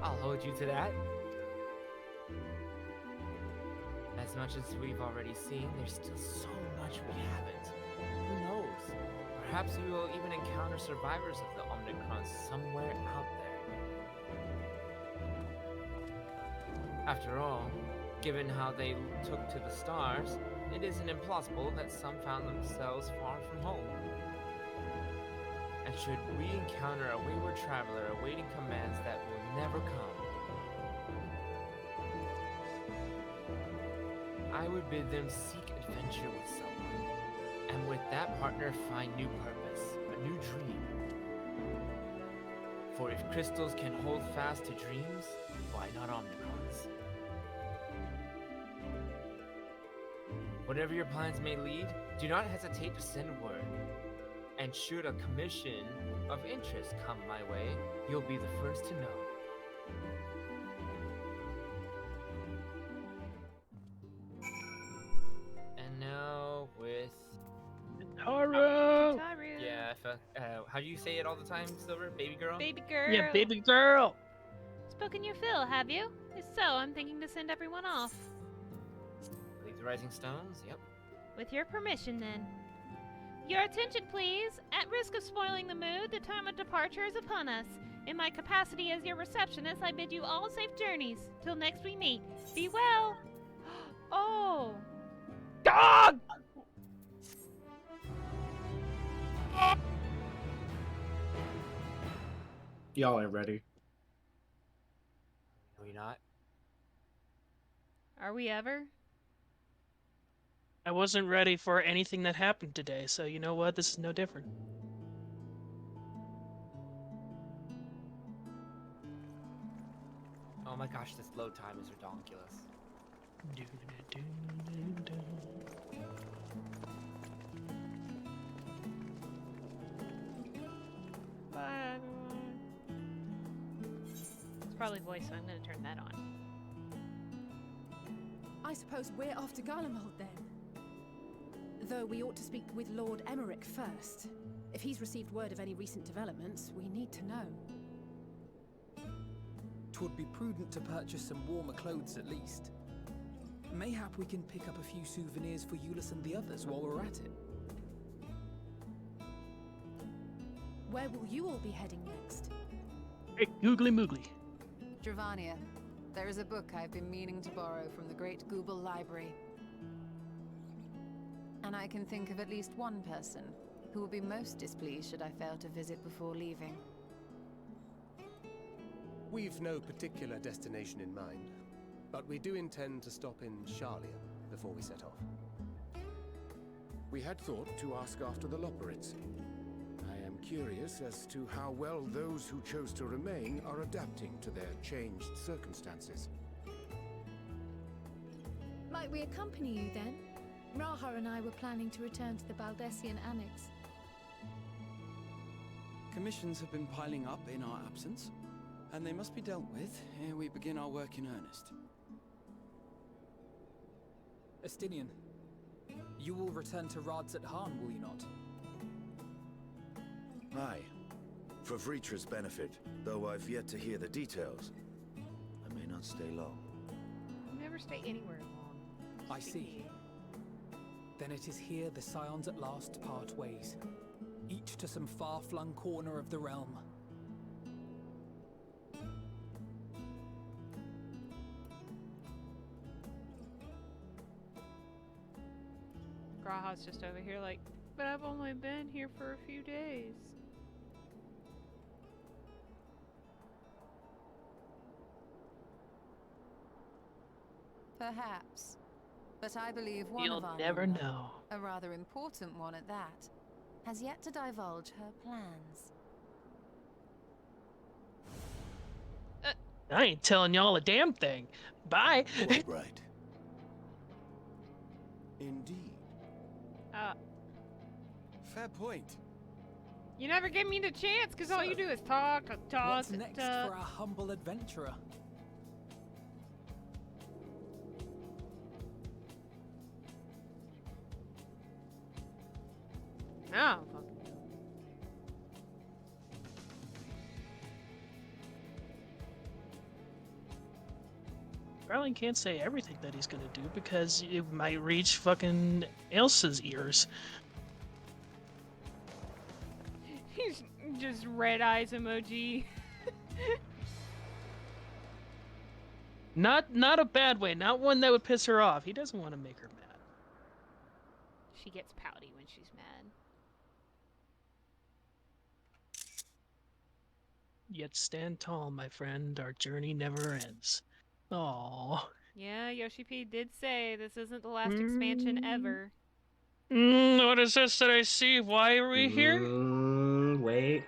I'll hold you to that. As much as we've already seen, there's still so much we haven't. Who knows? Perhaps we will even encounter survivors of the Omnicrons somewhere out there. After all, given how they took to the stars, it isn't implausible that some found themselves far from home. And should we encounter a wayward traveler awaiting commands that will never come, I would bid them seek adventure with someone, and with that partner find new purpose, a new dream. For if crystals can hold fast to dreams, why not Omnicrons? Whatever your plans may lead, do not hesitate to send word. And should a commission of interest come my way, you'll be the first to know. And now with Taru! Yeah, how do you say it all the time, Silver? Baby girl? Baby girl. Yeah, baby girl. Spoken your fill, have you? If so, I'm thinking to send everyone off. Leave the rising stones? Yep. With your permission, then. Your attention, please. At risk of spoiling the mood, the time of departure is upon us. In my capacity as your receptionist, I bid you all safe journeys. Till next we meet. Be well. Oh. God! Y'all ain't ready. Are we not? Are we ever? I wasn't ready for anything that happened today, so you know what? This is no different. Oh my gosh, this load time is ridiculous. Bye, everyone. It's probably voice, so I'm going to turn that on. I suppose we're off to Garlemald then. Though we ought to speak with Lord Emmerich first. If he's received word of any recent developments, we need to know. 'Twould be prudent to purchase some warmer clothes at least. Mayhap we can pick up a few souvenirs for Euless and the others while we're at it. Where will you all be heading next? Hey, googly moogly. Dravania, there is a book I've been meaning to borrow from the great Google Library. And I can think of at least one person who will be most displeased should I fail to visit before leaving. We've no particular destination in mind, but we do intend to stop in Charlia before we set off. We had thought to ask after the Loporits. I am curious as to how well those who chose to remain are adapting to their changed circumstances. Might we accompany you then? Raha and I were planning to return to the Baldessian Annex. Commissions have been piling up in our absence, and they must be dealt with ere we begin our work in earnest. Estinian, you will return to Radzat Han, will you not? Aye. For Vritra's benefit, though I've yet to hear the details. I may not stay long. You never stay anywhere long. I see. Then it is here the Scions at last part ways, each to some far-flung corner of the realm. Graha's just over here like, but I've only been here for a few days. Perhaps. But I believe one You'll of our never number, know. a rather important one at that, has yet to divulge her plans. I ain't telling y'all a damn thing. Bye. Right. Indeed. Fair point. You never give me the chance, because all you do is talk, talk, What's next for our humble adventurer? No. Garland can't say everything that he's gonna do because it might reach fucking Elsa's ears. He's just red eyes emoji. Not a bad way, not one that would piss her off. He doesn't want to make her mad. She gets pouty when she's mad. Yet stand tall, my friend. Our journey never ends. Aww. Yeah, Yoshi P did say this isn't the last expansion ever. What is this that I see? Why are we here? Wait.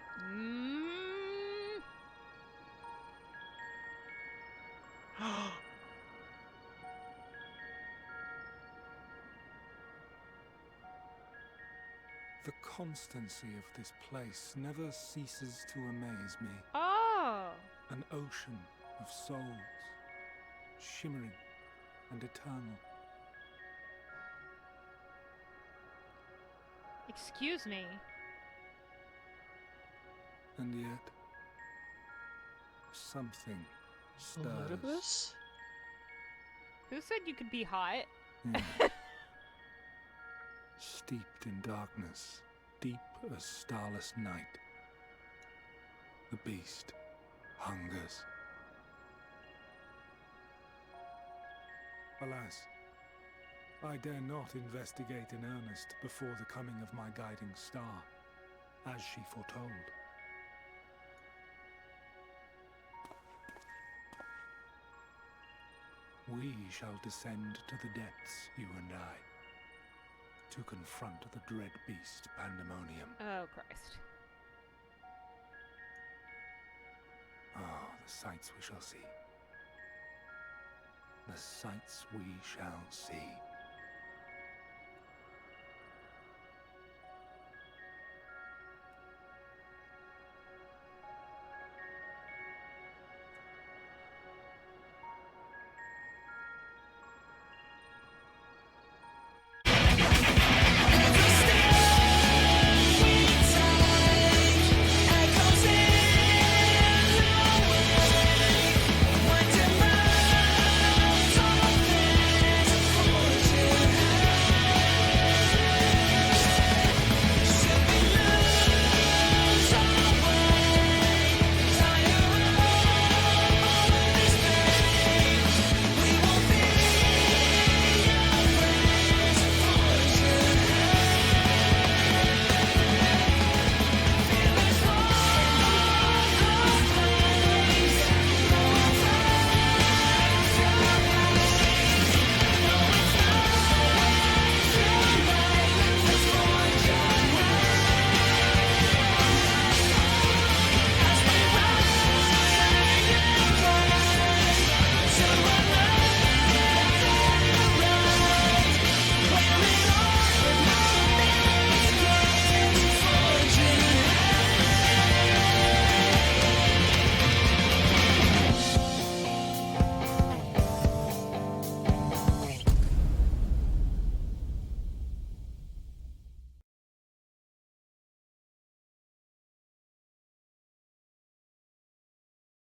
The constancy of this place never ceases to amaze me. Oh! An ocean of souls, shimmering and eternal. Excuse me. And yet, something stirs. Elizabeth? Who said you could be hot? Steeped in darkness, deep as starless night. The beast hungers. Alas, I dare not investigate in earnest before the coming of my guiding star, as she foretold. We shall descend to the depths, you and I, to confront the dread beast Pandemonium. Oh, Christ. Oh, the sights we shall see. The sights we shall see.